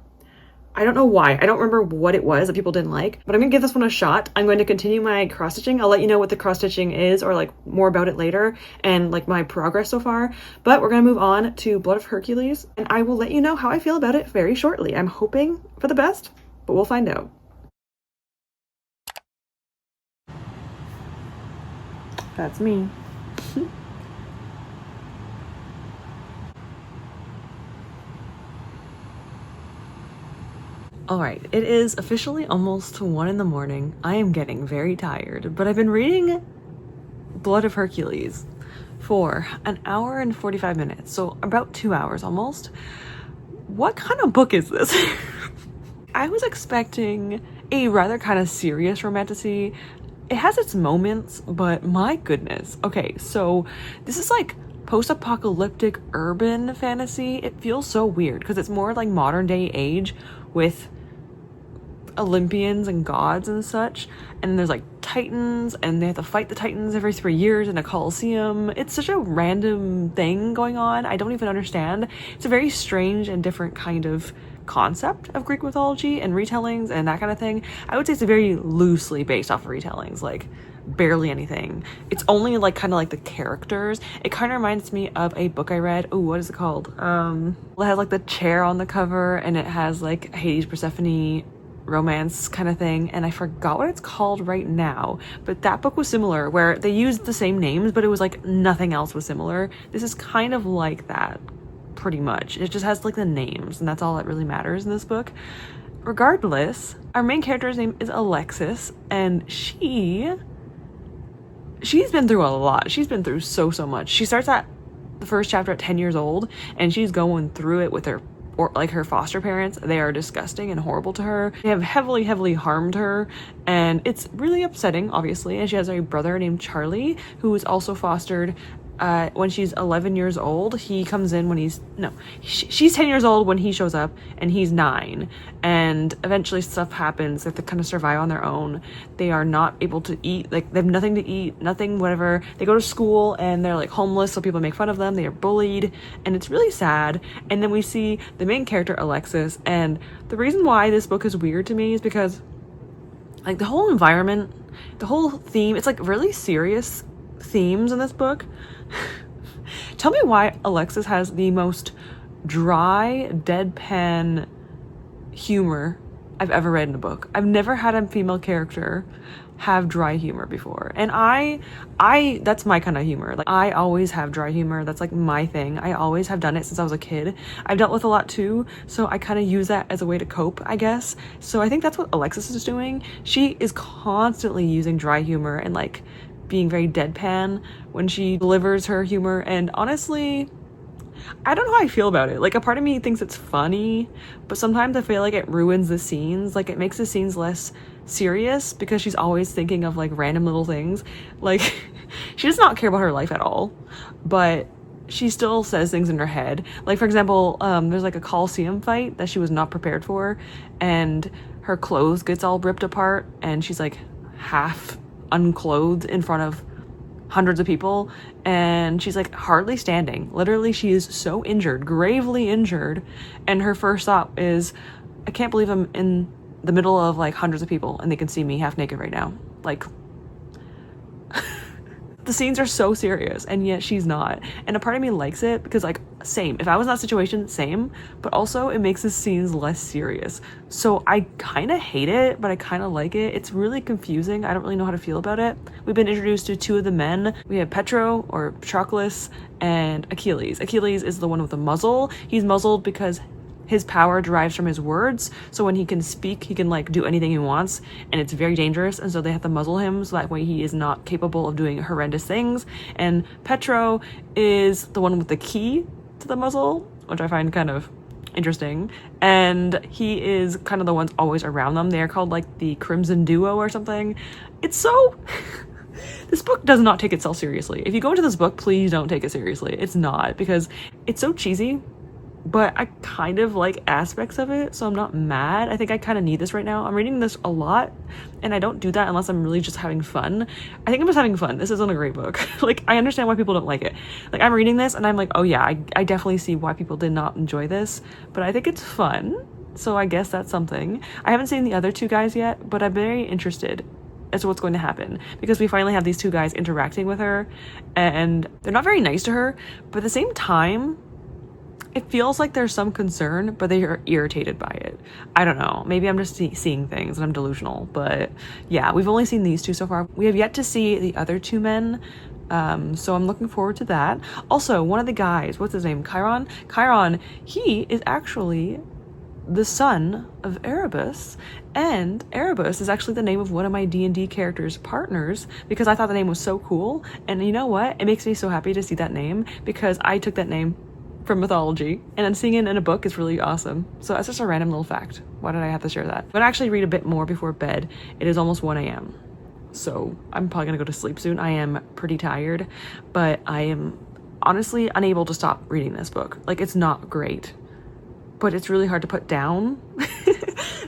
I don't know why. I don't remember what it was that people didn't like, but I'm gonna give this one a shot. I'm going to continue my cross-stitching. I'll let you know what the cross-stitching is, or like more about it later, and like my progress so far. But we're gonna move on to Blood of Hercules, and I will let you know how I feel about it very shortly. I'm hoping for the best, but we'll find out. That's me. Alright, it is officially almost 1 in the morning. I am getting very tired, but I've been reading Blood of Hercules for an hour and 45 minutes, so about 2 hours almost. What kind of book is this? I was expecting a rather kind of serious romantasy. It has its moments, but my goodness. Okay, so this is like post-apocalyptic urban fantasy. It feels so weird because it's more like modern day age with Olympians and gods and such, and there's like titans, and they have to fight the titans every 3 years in a coliseum. It's such a random thing going on. I don't even understand. It's a very strange and different kind of concept of Greek mythology and retellings and that kind of thing. I would say it's very loosely based off of retellings, like barely anything. It's only like kind of like the characters. It kind of reminds me of a book I read. Oh, what is it called? It has like the chair on the cover, and it has like Hades Persephone romance kind of thing, and I forgot what it's called right now, but that book was similar, where they used the same names, but it was like nothing else was similar. This is kind of like that, pretty much. It just has like the names, and that's all that really matters in this book. Regardless, our main character's name is Alexis, and she's been through a lot. She's been through so much. She starts at the first chapter at 10 years old, and she's going through it with her foster parents. They are disgusting and horrible to her. They have heavily harmed her, and it's really upsetting, obviously. And she has a brother named Charlie, who is also fostered when she's 11 years old. He comes in when she's 10 years old when he shows up, and he's 9. And eventually stuff happens. They have to kind of survive on their own. They are not able to eat. Like, they have nothing to eat, nothing, whatever. They go to school, and they're like homeless, so people make fun of them. They are bullied, and it's really sad. And then we see the main character, Alexis, and the reason why this book is weird to me is because like the whole environment, the whole theme, it's like really serious themes in this book. Tell me why Alexis has the most dry, deadpan humor I've ever read in a book. I've never had a female character have dry humor before, and I that's my kind of humor. Like, I always have dry humor. That's like my thing. I always have done it since I was a kid. I've dealt with a lot too, so I kind of use that as a way to cope, I guess. So I think that's what Alexis is doing. She is constantly using dry humor and like being very deadpan when she delivers her humor, and honestly, I don't know how I feel about it. Like, a part of me thinks it's funny, but sometimes I feel like it ruins the scenes. Like, it makes the scenes less serious because she's always thinking of like random little things. Like, she does not care about her life at all, but she still says things in her head. Like, for example, there's like a Coliseum fight that she was not prepared for, and her clothes gets all ripped apart, and she's like half unclothed in front of hundreds of people, and she's like hardly standing. Literally, she is so injured, gravely injured, and her first thought is, I can't believe I'm in the middle of like hundreds of people and they can see me half naked right now. Like, the scenes are so serious, and yet she's not. And a part of me likes it because, like, same. If I was in that situation, same. But also, it makes the scenes less serious. So I kind of hate it, but I kind of like it. It's really confusing. I don't really know how to feel about it. We've been introduced to two of the men. We have Petro, or Patroclus, and Achilles. Achilles is the one with the muzzle. He's muzzled because his power derives from his words, so when he can speak, he can like do anything he wants, and it's very dangerous, and so they have to muzzle him so that way he is not capable of doing horrendous things. And Petro is the one with the key to the muzzle, which I find kind of interesting, and he is kind of the ones always around them. They are called like the Crimson Duo or something. It's so this book does not take itself seriously. If you go into this book, please don't take it seriously. It's not, because it's so cheesy, but I kind of like aspects of it, so I'm not mad. I think I kind of need this right now. I'm reading this a lot, and I don't do that unless I'm really just having fun. I think I'm just having fun. This isn't a great book. Like, I understand why people don't like it. Like, I'm reading this and I'm like, oh yeah, I definitely see why people did not enjoy this, but I think it's fun, so I guess that's something. I haven't seen the other two guys yet, but I'm very interested as to what's going to happen, because we finally have these two guys interacting with her, and they're not very nice to her, but at the same time, it feels like there's some concern, but they are irritated by it. I don't know. Maybe I'm just seeing things and I'm delusional. But yeah, we've only seen these two so far. We have yet to see the other two men. So I'm looking forward to that. Also, one of the guys, what's his name? Chiron? Chiron, he is actually the son of Erebus, and Erebus is actually the name of one of my D&D characters' partners, because I thought the name was so cool. And you know what? It makes me so happy to see that name, because I took that name from mythology, and then seeing it in a book is really awesome. So that's just a random little fact. Why did I have to share that? I'm gonna actually read a bit more before bed. It is almost 1 a.m. so I'm probably gonna go to sleep soon. I am pretty tired, but I am honestly unable to stop reading this book. Like, it's not great, but it's really hard to put down.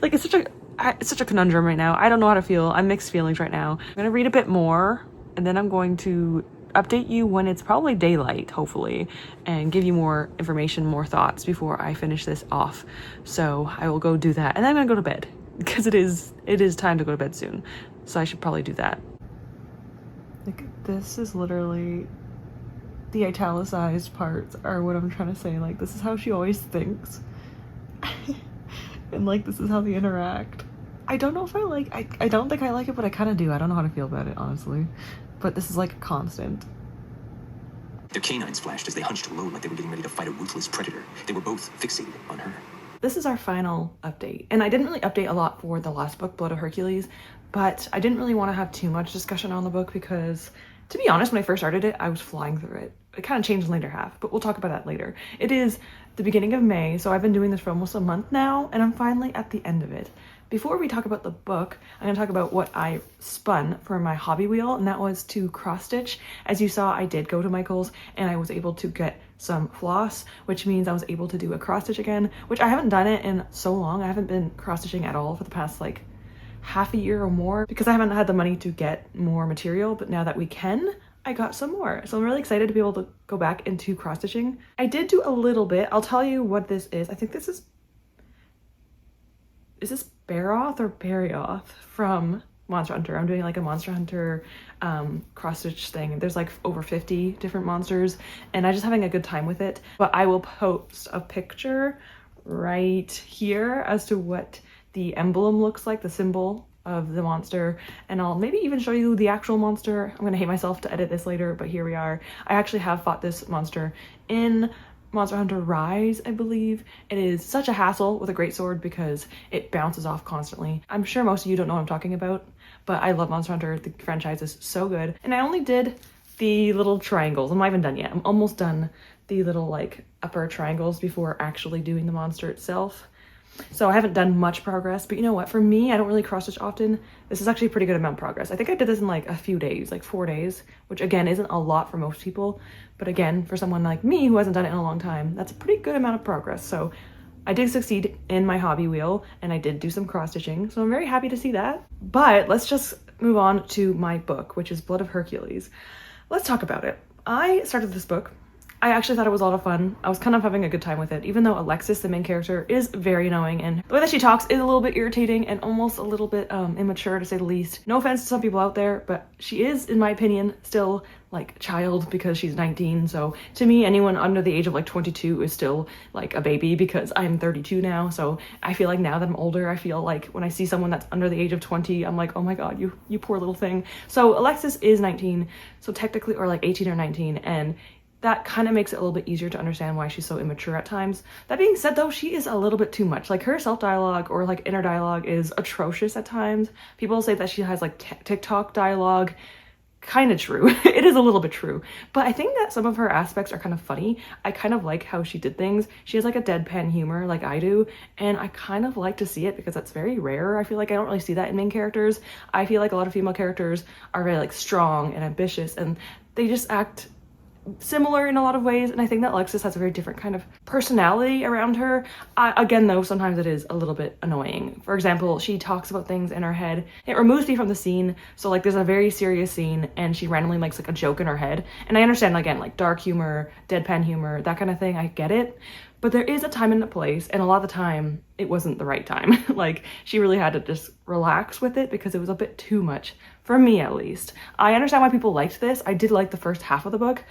Like, it's such a conundrum right now. I don't know how to feel. I'm mixed feelings right now. I'm gonna read a bit more, and then I'm going to update you when it's probably daylight, hopefully, and give you more information, more thoughts before I finish this off. So I will go do that, and then I'm gonna go to bed, because it is time to go to bed soon, so I should probably do that. Like, this is literally the italicized parts are what I'm trying to say. Like, this is how she always thinks. And like, this is how they interact. I don't know if I like, I don't think I like it, but I kind of do. I don't know how to feel about it, honestly. But this is like constant. Their canines flashed as they hunched low like they were getting ready to fight a ruthless predator. They were both fixated on her. This is our final update. And I didn't really update a lot for the last book, Blood of Hercules, but I didn't really want to have too much discussion on the book because, to be honest, when I first started it, I was flying through it. It kind of changed in the later half, but we'll talk about that later. It is the beginning of May, so I've been doing this for almost a month now, and I'm finally at the end of it. Before we talk about the book, I'm going to talk about what I spun for my hobby wheel, and that was to cross stitch. As you saw, I did go to Michael's and I was able to get some floss, which means I was able to do a cross stitch again, which I haven't done it in so long. I haven't been cross stitching at all for the past like half a year or more because I haven't had the money to get more material, but now that we can, I got some more. So I'm really excited to be able to go back into cross stitching. I did do a little bit. I'll tell you what this is. I think this is this Baroth or Barioth from Monster Hunter. I'm doing like a Monster Hunter cross-stitch thing. There's like over 50 different monsters and I'm just having a good time with it. But I will post a picture right here as to what the emblem looks like, the symbol of the monster, and I'll maybe even show you the actual monster. I'm gonna hate myself to edit this later, but here we are. I actually have fought this monster in Monster Hunter Rise, I believe. It is such a hassle with a greatsword because it bounces off constantly. I'm sure most of you don't know what I'm talking about, but I love Monster Hunter. The franchise is so good. And I only did the little triangles. I'm not even done yet. I'm almost done the little like upper triangles before actually doing the monster itself. So I haven't done much progress, but you know what? For me, I don't really cross stitch often. This is actually a pretty good amount of progress. I think I did this in like a few days, like 4 days, which again, isn't a lot for most people. But again, for someone like me who hasn't done it in a long time, that's a pretty good amount of progress. So I did succeed in my hobby wheel and I did do some cross stitching. So I'm very happy to see that. But let's just move on to my book, which is Blood of Hercules. Let's talk about it. I started this book. I actually thought it was a lot of fun. I was kind of having a good time with it, even though Alexis, the main character, is very annoying and the way that she talks is a little bit irritating and almost a little bit immature, to say the least. No offense to some people out there, but she is, in my opinion, still like a child because she's 19. So to me, anyone under the age of like 22 is still like a baby because I'm 32 now. So I feel like now that I'm older, I feel like when I see someone that's under the age of 20, I'm like, oh my God, you poor little thing. So Alexis is 19, so technically, or like 18 or 19, and that kind of makes it a little bit easier to understand why she's so immature at times. That being said though, she is a little bit too much. Like her self-dialogue or like inner dialogue is atrocious at times. People say that she has like TikTok dialogue. Kind of true. It is a little bit true. But I think that some of her aspects are kind of funny. I kind of like how she did things. She has like a deadpan humor like I do. And I kind of like to see it because that's very rare. I feel like I don't really see that in main characters. I feel like a lot of female characters are very like strong and ambitious and they just act similar in a lot of ways, and I think that Alexis has a very different kind of personality around her. Again though, sometimes it is a little bit annoying. For example, she talks about things in her head. It removes me from the scene. So like there's a very serious scene and she randomly makes like a joke in her head, and I understand again like dark humor, deadpan humor, that kind of thing, I get it. But there is a time and a place, and a lot of the time it wasn't the right time. Like she really had to just relax with it because it was a bit too much, for me at least. I understand why people liked this. I did like the first half of the book,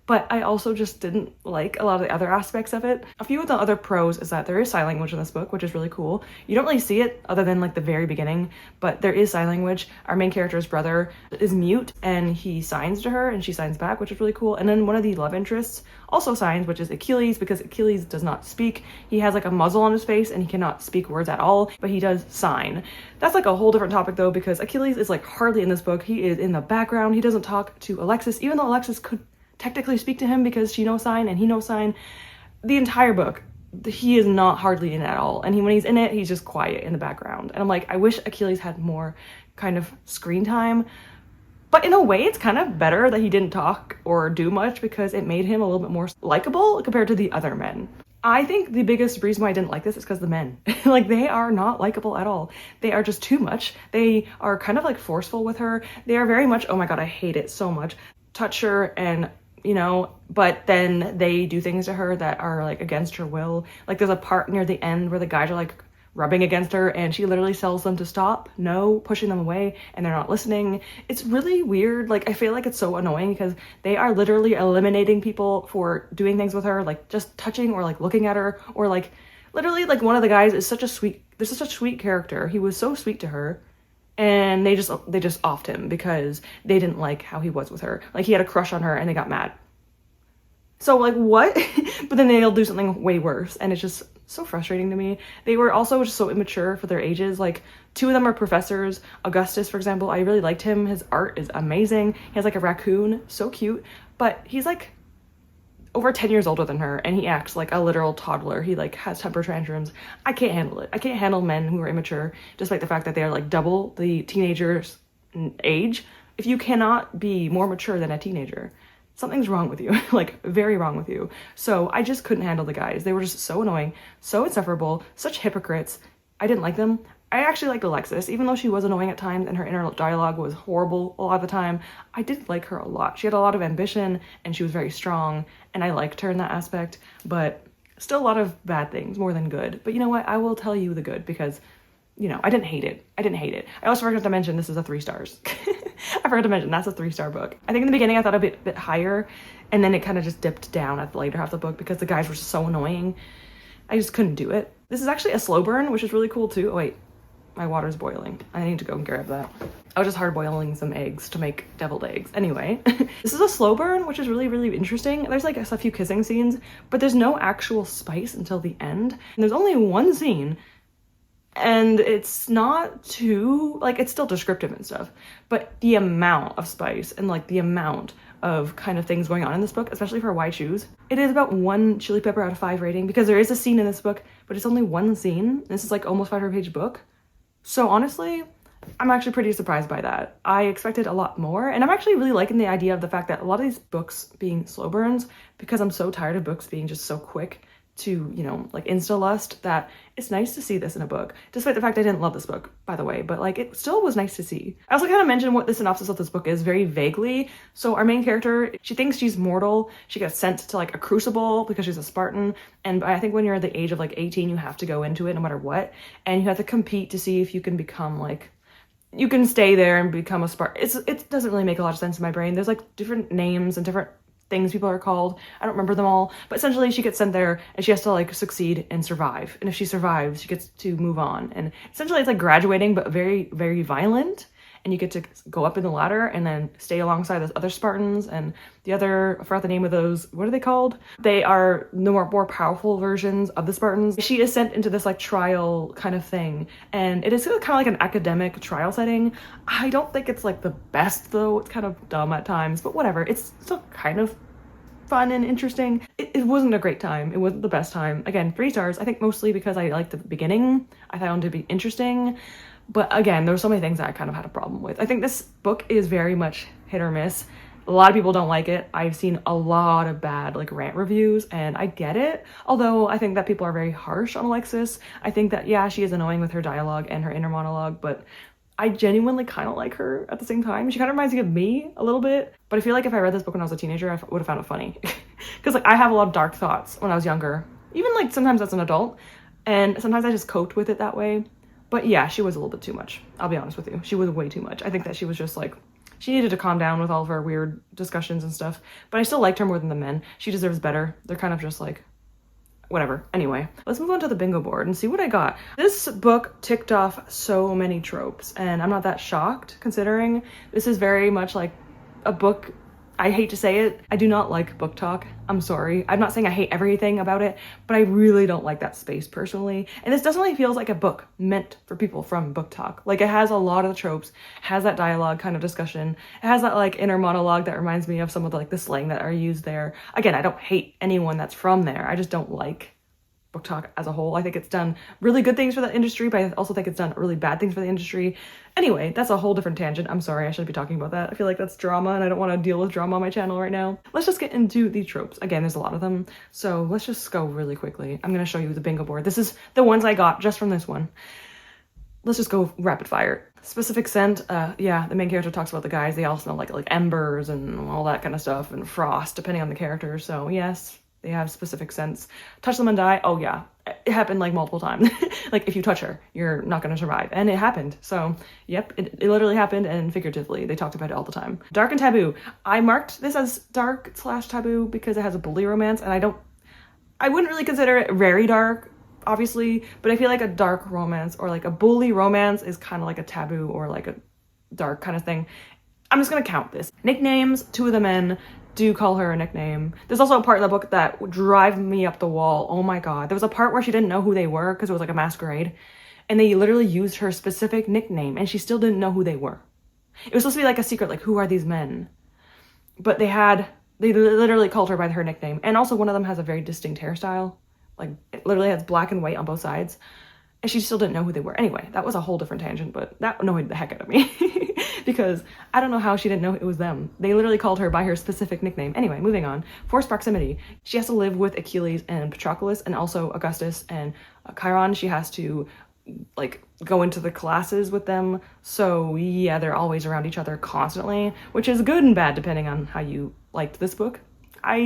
but I also just didn't like a lot of the other aspects of it. A few of the other pros is that there is sign language in this book, which is really cool. You don't really see it other than like the very beginning, but there is sign language. Our main character's brother is mute and he signs to her and she signs back, which is really cool. And then one of the love interests also signs, which is Achilles, because Achilles does not speak. He has like a muzzle on his face and he cannot speak words at all, but he does sign. That's like a whole different topic though, because Achilles is like hardly in this book. He is in the background. He doesn't talk to Alexis, even though Alexis could technically speak to him because she knows sign and he knows sign. The entire book, he is not hardly in it at all. And when he's in it, he's just quiet in the background. And I'm like, I wish Achilles had more kind of screen time. But in a way, it's kind of better that he didn't talk or do much because it made him a little bit more likable compared to the other men. I think the biggest reason why I didn't like this is because the men. Like, they are not likable at all. They are just too much. They are kind of like forceful with her. They are very much, oh my God, I hate it so much. Touch her and, you know, but then they do things to her that are like against her will. Like there's a part near the end where the guys are like rubbing against her and she literally tells them to stop, no, pushing them away, and they're not listening. It's really weird. Like I feel like it's so annoying because they are literally eliminating people for doing things with her, like just touching or like looking at her, or like literally like one of the guys is such a sweet, there's such a sweet character. He was so sweet to her. And they just offed him because they didn't like how he was with her. Like he had a crush on her and they got mad. So like what? But then they'll do something way worse and it's just so frustrating to me. They were also just so immature for their ages. Like 2 of them are professors. Augustus, for example, I really liked him. His art is amazing. He has like a raccoon, so cute, but he's like over 10 years older than her and he acts like a literal toddler. He like has temper tantrums. I can't handle it. I can't handle men who are immature, despite the fact that they are like double the teenager's age. If you cannot be more mature than a teenager, something's wrong with you. Like very wrong with you. So I just couldn't handle the guys. They were just so annoying, so insufferable, such hypocrites. I didn't like them. I actually liked Alexis, even though she was annoying at times and her inner dialogue was horrible a lot of the time. I did like her a lot. She had a lot of ambition and she was very strong and I liked her in that aspect, but still a lot of bad things more than good. But you know what? I will tell you the good because you know, I didn't hate it. I also forgot to mention this is a 3 stars. I forgot to mention that's a 3-star book. I think in the beginning I thought a bit higher, and then it kind of just dipped down at the later half of the book because the guys were so annoying. I just couldn't do it. This is actually a slow burn, which is really cool too. Oh wait, my water's boiling. I need to go and grab that. I was just hard boiling some eggs to make deviled eggs. Anyway, this is a slow burn, which is really, really interesting. There's like a few kissing scenes, but there's no actual spice until the end. And there's only one scene, and it's not too, like, it's still descriptive and stuff, but the amount of spice and like the amount of kind of things going on in this book, especially for Why Choose. It is about 1 chili pepper out of 5 rating because there is a scene in this book, but it's only one scene. This is like almost 500-page book. So honestly, I'm actually pretty surprised by that. I expected a lot more, and I'm actually really liking the idea of the fact that a lot of these books being slow burns, because I'm so tired of books being just so quick to, you know, like insta lust, that it's nice to see this in a book, despite the fact I didn't love this book, by the way, but like it still was nice to see. I also kind of mentioned what the synopsis of this book is very vaguely. So our main character, she thinks she's mortal. She gets sent to like a crucible because she's a Spartan, and I think when you're at the age of like 18 you have to go into it no matter what, and you have to compete to see if you can become like, you can stay there and become a Spartan. It doesn't really make a lot of sense in my brain. There's like different names and different things people are called. I don't remember them all, but essentially she gets sent there and she has to like succeed and survive. And if she survives, she gets to move on. And essentially it's like graduating, but very, very violent. And you get to go up in the ladder and then stay alongside those other Spartans and the other, I forgot the name of those, what are they called? They are the more powerful versions of the Spartans. She is sent into this like trial kind of thing, and it is kind of like an academic trial setting. I don't think it's like the best though. It's kind of dumb at times, but whatever. It's still kind of fun and interesting. It wasn't a great time. It wasn't the best time. Again, 3 stars. I think mostly because I liked the beginning. I found it to be interesting. But again, there were so many things that I kind of had a problem with. I think this book is very much hit or miss. A lot of people don't like it. I've seen a lot of bad like rant reviews, and I get it. Although I think that people are very harsh on Alexis. I think that, yeah, she is annoying with her dialogue and her inner monologue, but I genuinely kind of like her at the same time. She kind of reminds me of me a little bit, but I feel like if I read this book when I was a teenager, I would have found it funny. Because like I have a lot of dark thoughts when I was younger, even like sometimes as an adult, and sometimes I just coped with it that way. But yeah, she was a little bit too much. I'll be honest with you. She was way too much. I think that she was just like, she needed to calm down with all of her weird discussions and stuff. But I still liked her more than the men. She deserves better. They're kind of just like, whatever. Anyway, let's move on to the bingo board and see what I got. This book ticked off so many tropes, and I'm not that shocked considering this is very much like a book. I hate to say it, I do not like book talk. I'm sorry. I'm not saying I hate everything about it, but I really don't like that space personally. And this definitely feels like a book meant for people from book talk. Like it has a lot of the tropes, has that dialogue kind of discussion. It has that like inner monologue that reminds me of some of the like the slang that are used there. Again, I don't hate anyone that's from there. I just don't like book talk as a whole. I think it's done really good things for the industry, but I also think it's done really bad things for the industry. Anyway, that's a whole different tangent. I'm sorry, I shouldn't be talking about that. I feel like that's drama and I don't want to deal with drama on my channel right now. Let's just get into the tropes. Again, there's a lot of them, so let's just go really quickly. I'm gonna show you the bingo board. This is the ones I got just from this one. Let's just go rapid fire. Specific scent, yeah, the main character talks about the guys. They all smell like embers and all that kind of stuff, and frost, depending on the character, so yes. They have specific scents. Touch them and die. Oh yeah, it happened like multiple times. Like if you touch her, you're not gonna survive. And it happened. So yep, it literally happened, and figuratively, they talked about it all the time. Dark and taboo. I marked this as dark / taboo because it has a bully romance, and I wouldn't really consider it very dark, obviously, but I feel like a dark romance or like a bully romance is kind of like a taboo or like a dark kind of thing. I'm just gonna count this. Nicknames, 2 of the men do call her a nickname. There's also a part in the book that would drive me up the wall. Oh my god. There was a part where she didn't know who they were because it was like a masquerade, and they literally used her specific nickname and she still didn't know who they were. It was supposed to be like a secret, like who are these men? But they literally called her by her nickname. And also one of them has a very distinct hairstyle. Like it literally has black and white on both sides. And she still didn't know who they were. Anyway, that was a whole different tangent, but that annoyed the heck out of me. Because I don't know how she didn't know it was them. They literally called her by her specific nickname. Anyway, moving on. Forced proximity. She has to live with Achilles and Patroclus, and also Augustus and Chiron. She has to like go into the classes with them. So yeah, they're always around each other constantly, which is good and bad depending on how you liked this book. I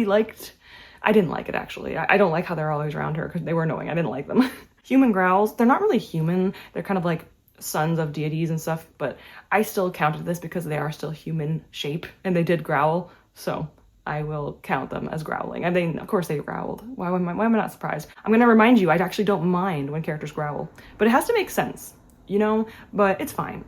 didn't like it actually. I don't like how they're always around her because they were annoying. I didn't like them. Human growls, they're not really human. They're kind of like sons of deities and stuff, but I still counted this because they are still human shape and they did growl, so I will count them as growling. And they, of course they growled. Why am I not surprised? I'm gonna remind you, I actually don't mind when characters growl, but it has to make sense, you know? But it's fine.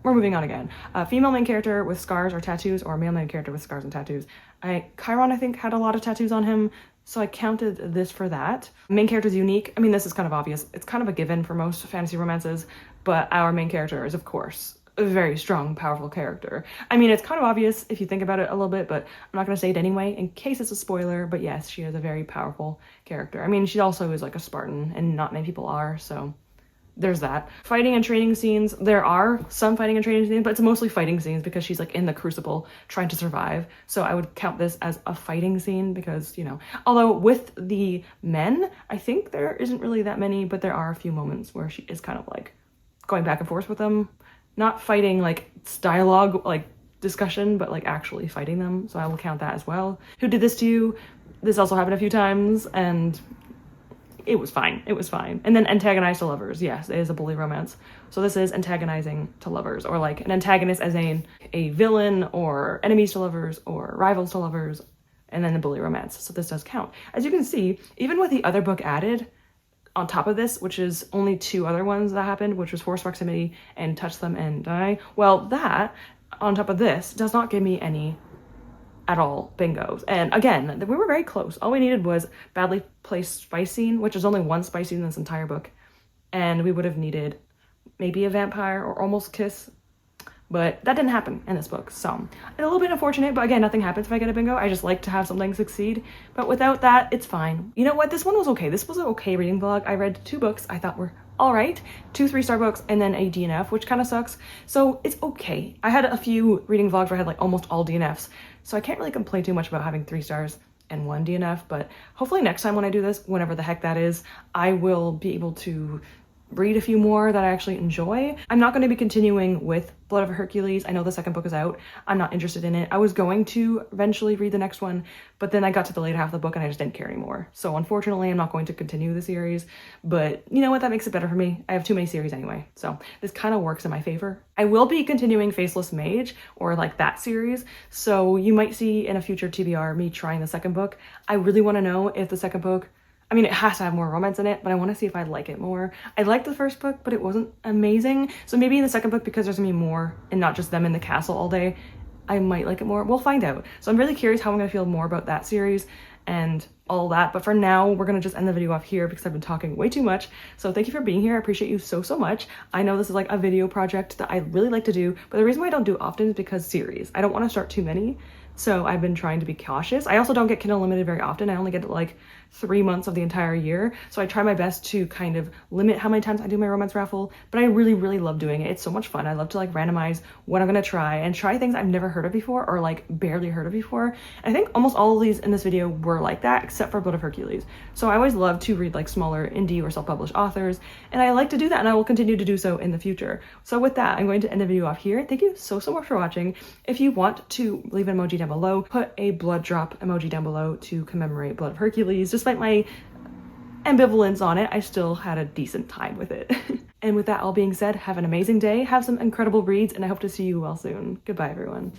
We're moving on again. Female main character with scars or tattoos, or male main character with scars and tattoos. Chiron, I think, had a lot of tattoos on him, so I counted this for that. Main character is unique. I mean, this is kind of obvious. It's kind of a given for most fantasy romances, but our main character is, of course, a very strong, powerful character. I mean, it's kind of obvious if you think about it a little bit, but I'm not going to say it anyway in case it's a spoiler, but yes, she is a very powerful character. I mean, she also is like a Spartan, and not many people are, so there's that. Fighting and training scenes, there are some fighting and training scenes, but it's mostly fighting scenes because she's like in the crucible trying to survive. So I would count this as a fighting scene because, you know, although with the men, I think there isn't really that many, but there are a few moments where she is kind of like going back and forth with them. Not fighting like dialogue, like discussion, but like actually fighting them. So I will count that as well. Who did this to you? This also happened a few times and it was fine. It was fine. And then antagonize to lovers. Yes, it is a bully romance. So this is antagonizing to lovers, or like an antagonist as in a villain, or enemies to lovers, or rivals to lovers, and then the bully romance. So this does count. As you can see, even with the other book added on top of this, which is only 2 other ones that happened, which was forced proximity and touch them and die. Well, that on top of this does not give me any at all bingos. And again, we were very close. All we needed was badly placed spice scene, which is only 1 spice scene in this entire book. And we would have needed maybe a vampire or almost kiss, but that didn't happen in this book. So it's a little bit unfortunate, but again, nothing happens if I get a bingo. I just like to have something succeed, but without that, it's fine. You know what? This one was okay. This was an okay reading vlog. I read 2 books I thought were all right, 2 3-star books, and then a DNF, which kind of sucks. So it's okay. I had a few reading vlogs where I had like almost all DNFs. So I can't really complain too much about having 3 stars and 1 DNF, but hopefully next time when I do this, whenever the heck that is, I will be able to read a few more that I actually enjoy. I'm not going to be continuing with Blood of Hercules. I know the second book is out. I'm not interested in it. I was going to eventually read the next one, but then I got to the later half of the book and I just didn't care anymore. So unfortunately, I'm not going to continue the series, but you know what? That makes it better for me. I have too many series anyway, so this kind of works in my favor. I will be continuing Faceless Mage, or like that series, so you might see in a future TBR me trying the second book. I really want to know if the second book, I mean, it has to have more romance in it, but I want to see if I like it more. I liked the first book, but it wasn't amazing. So maybe in the second book, because there's gonna be more and not just them in the castle all day, I might like it more. We'll find out. So I'm really curious how I'm gonna feel more about that series and all that. But for now, we're gonna just end the video off here because I've been talking way too much. So thank you for being here. I appreciate you so, so much. I know this is like a video project that I really like to do, but the reason why I don't do it often is because series. I don't want to start too many. So I've been trying to be cautious. I also don't get Kindle Unlimited very often. I only get like 3 months of the entire year. So I try my best to kind of limit how many times I do my romance raffle, but I really, really love doing it. It's so much fun. I love to like randomize what I'm gonna try and try things I've never heard of before or like barely heard of before. And I think almost all of these in this video were like that, except for Blood of Hercules. So I always love to read like smaller indie or self-published authors, and I like to do that, and I will continue to do so in the future. So with that, I'm going to end the video off here. Thank you so, so much for watching. If you want to leave an emoji down below, put a blood drop emoji down below to commemorate Blood of Hercules. Despite my ambivalence on it, I still had a decent time with it. And with that all being said, have an amazing day, have some incredible reads, and I hope to see you all soon. Goodbye, everyone.